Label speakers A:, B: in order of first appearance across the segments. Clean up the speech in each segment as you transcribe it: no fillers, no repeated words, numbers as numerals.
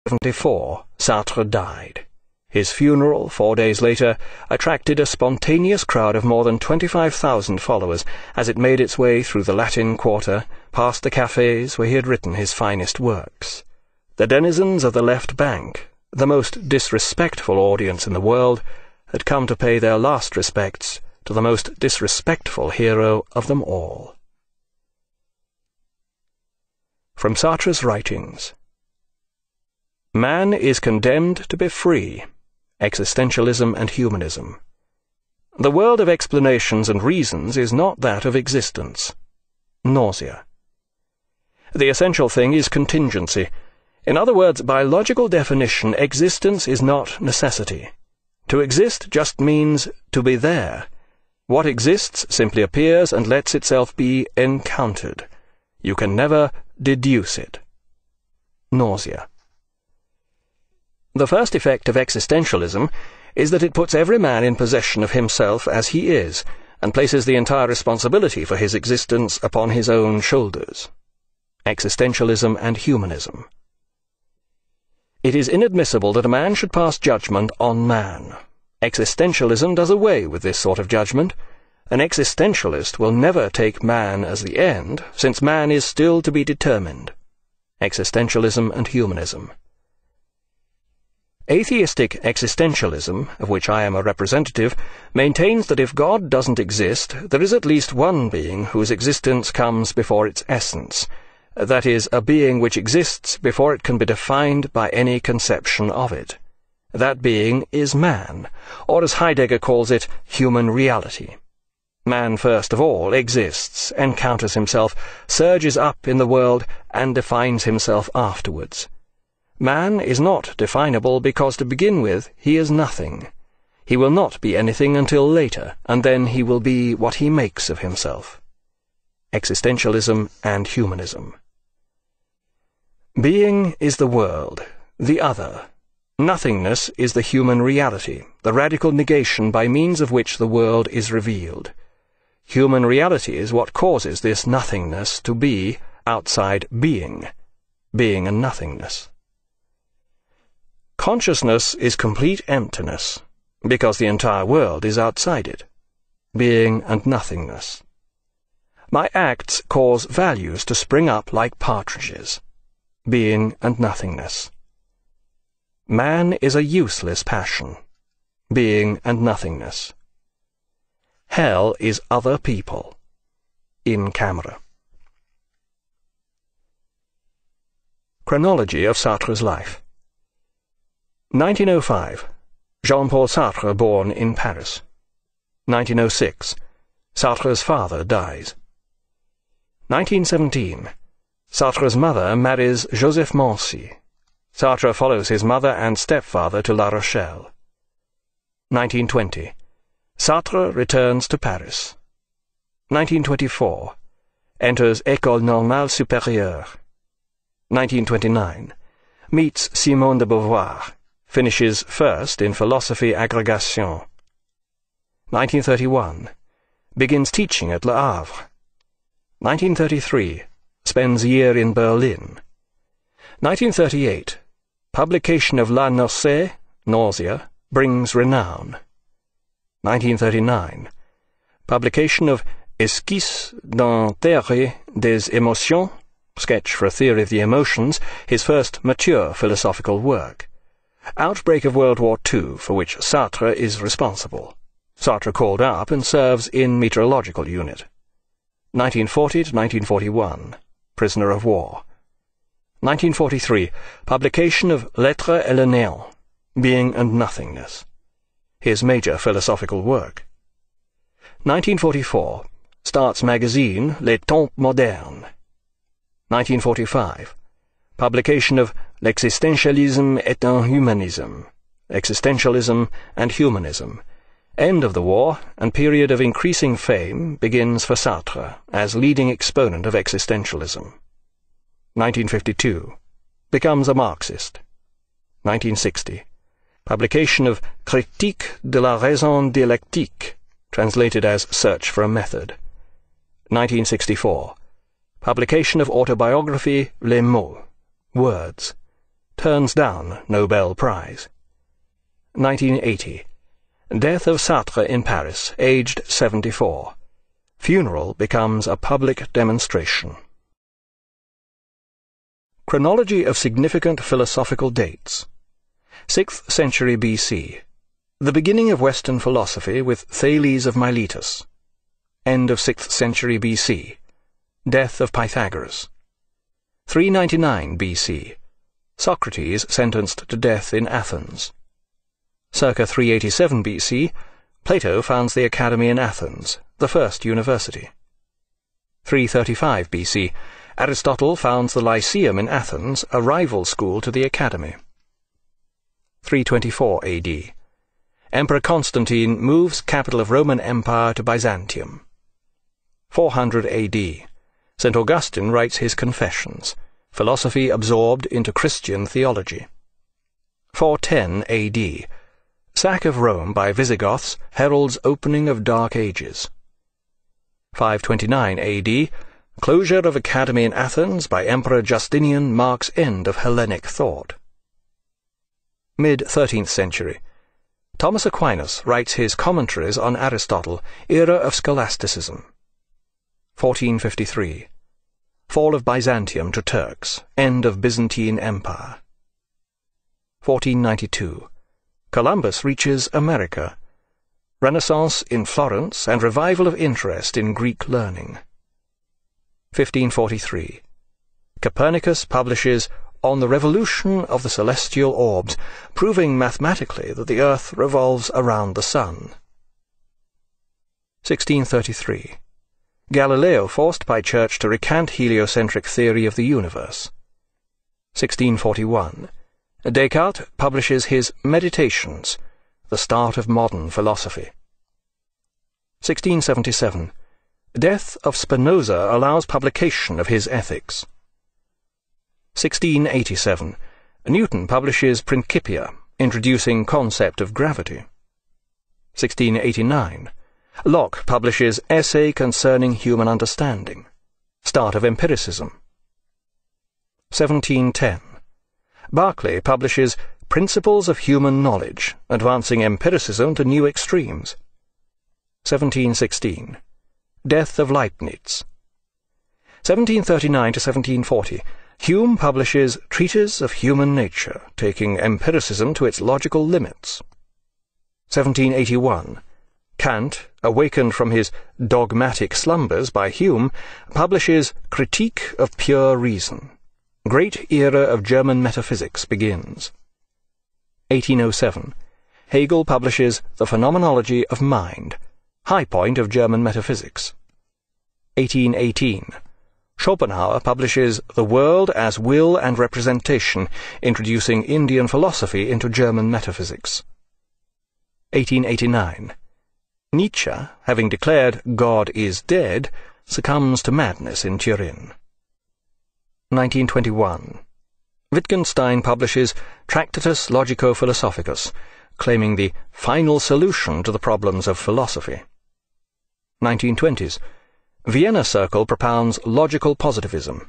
A: 1974, Sartre died. His funeral, 4 days later, attracted a spontaneous crowd of more than 25,000 followers as it made its way through the Latin Quarter, past the cafes where he had written his finest works. The denizens of the left bank, the most disrespectful audience in the world, had come to pay their last respects to the most disrespectful hero of them all. From Sartre's writings. Man is condemned to be free. Existentialism and humanism. The world of explanations and reasons is not that of existence. Nausea. The essential thing is contingency. In other words, by logical definition, existence is not necessity. To exist just means to be there. What exists simply appears and lets itself be encountered. You can never deduce it. Nausea. The first effect of existentialism is that it puts every man in possession of himself as he is, and places the entire responsibility for his existence upon his own shoulders. Existentialism and humanism. It is inadmissible that a man should pass judgment on man. Existentialism does away with this sort of judgment. An existentialist will never take man as the end, since man is still to be determined. Existentialism and humanism. Atheistic existentialism, of which I am a representative, maintains that if God doesn't exist, there is at least one being whose existence comes before its essence, that is, a being which exists before it can be defined by any conception of it. That being is man, or as Heidegger calls it, human reality. Man first of all exists, encounters himself, surges up in the world, and defines himself afterwards. Man is not definable because, to begin with, he is nothing. He will not be anything until later, and then he will be what he makes of himself. Existentialism and humanism. Being is the world, the other. Nothingness is the human reality, the radical negation by means of which the world is revealed. Human reality is what causes this nothingness to be outside being, being and nothingness. Consciousness is complete emptiness, because the entire world is outside it, being and nothingness. My acts cause values to spring up like partridges, being and nothingness. Man is a useless passion, being and nothingness. Hell is other people, in camera. Chronology of Sartre's life. 1905, Jean-Paul Sartre born in Paris. 1906, Sartre's father dies. 1917, Sartre's mother marries Joseph Mancy. Sartre follows his mother and stepfather to La Rochelle. 1920, Sartre returns to Paris. 1924, enters École Normale Supérieure. 1929, meets Simone de Beauvoir. Finishes first in philosophy agrégation. 1931. Begins teaching at Le Havre. 1933. Spends a year in Berlin. 1938. Publication of La Nausée, Nausea, brings renown. 1939. Publication of Esquisse d'un théorie des émotions, sketch for a theory of the emotions, his first mature philosophical work. Outbreak of World War II, for which Sartre is responsible. Sartre called up and serves in meteorological unit. 1940 to 1941. Prisoner of war. 1943. Publication of L'être et le néant, Being and Nothingness. His major philosophical work. 1944. Starts magazine Les Temps Modernes. 1945. Publication of L'existentialisme et un humanisme, Existentialism and Humanism. End of the war and period of increasing fame begins for Sartre as leading exponent of existentialism. 1952. Becomes a Marxist. 1960. Publication of Critique de la raison dialectique, translated as Search for a Method. 1964. Publication of autobiography Les mots, Words. turns down Nobel Prize. 1980. Death of Sartre in Paris, aged 74. Funeral becomes a public demonstration. Chronology of significant philosophical dates. 6th century BC. The beginning of Western philosophy with Thales of Miletus. End of 6th century BC. Death of Pythagoras. 399 BC. Socrates sentenced to death in Athens. Circa 387 BC, Plato founds the Academy in Athens, the first university. 335 BC, Aristotle founds the Lyceum in Athens, a rival school to the Academy. 324 AD. Emperor Constantine moves capital of Roman Empire to Byzantium. 400 AD. St. Augustine writes his Confessions, philosophy absorbed into Christian theology. 410 AD. Sack of Rome by Visigoths heralds opening of Dark Ages. 529 AD. Closure of Academy in Athens by Emperor Justinian marks end of Hellenic thought. Mid-13th century. Thomas Aquinas writes his Commentaries on Aristotle, era of scholasticism. 1453. Fall of Byzantium to Turks, end of Byzantine Empire. 1492. Columbus reaches America. Renaissance in Florence and revival of interest in Greek learning. 1543. Copernicus publishes On the Revolution of the Celestial Orbs, proving mathematically that the Earth revolves around the Sun. 1633. Galileo forced by Church to recant heliocentric theory of the universe. 1641. Descartes publishes his Meditations, the start of modern philosophy. 1677. Death of Spinoza allows publication of his Ethics. 1687. Newton publishes Principia, introducing concept of gravity. 1689. Locke publishes Essay Concerning Human Understanding, start of empiricism. 1710. Berkeley publishes Principles of Human Knowledge, advancing empiricism to new extremes. 1716. Death of Leibniz. 1739 to 1740. Hume publishes Treatise of Human Nature, taking empiricism to its logical limits. 1781. Kant, awakened from his dogmatic slumbers by Hume, publishes Critique of Pure Reason. Great era of German metaphysics begins. 1807. Hegel publishes The Phenomenology of Mind, high point of German metaphysics. 1818. Schopenhauer publishes The World as Will and Representation, introducing Indian philosophy into German metaphysics. 1889. Nietzsche, having declared God is dead, succumbs to madness in Turin. 1921. Wittgenstein publishes Tractatus Logico-Philosophicus, claiming the final solution to the problems of philosophy. 1920s. Vienna Circle propounds logical positivism.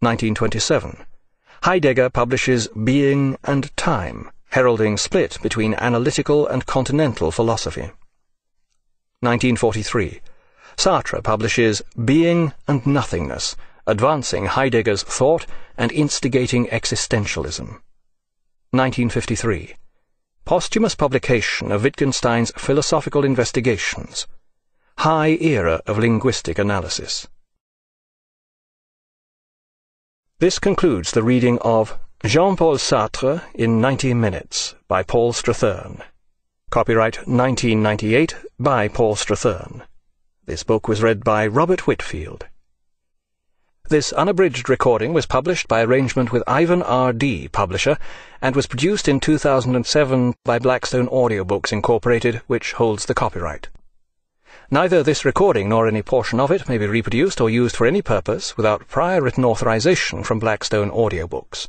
A: 1927. Heidegger publishes Being and Time, heralding split between analytical and continental philosophy. 1943. Sartre publishes Being and Nothingness, advancing Heidegger's thought and instigating existentialism. 1953. Posthumous publication of Wittgenstein's Philosophical Investigations. High era of linguistic analysis. This concludes the reading of Jean-Paul Sartre in 90 Minutes by Paul Strathern. Copyright 1998 by Paul Strathern. This book was read by Robert Whitfield. This unabridged recording was published by arrangement with Ivan R.D., publisher, and was produced in 2007 by Blackstone Audiobooks Incorporated, which holds the copyright. Neither this recording nor any portion of it may be reproduced or used for any purpose without prior written authorization from Blackstone Audiobooks.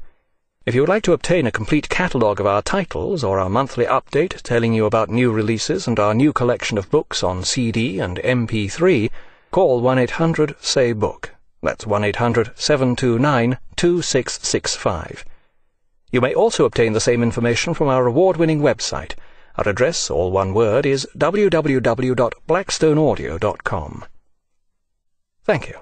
A: If you would like to obtain a complete catalogue of our titles or our monthly update telling you about new releases and our new collection of books on CD and MP3, call 1-800-SAY-BOOK. That's 1-800-729-2665. You may also obtain the same information from our award-winning website. Our address, all one word, is www.blackstoneaudio.com. Thank you.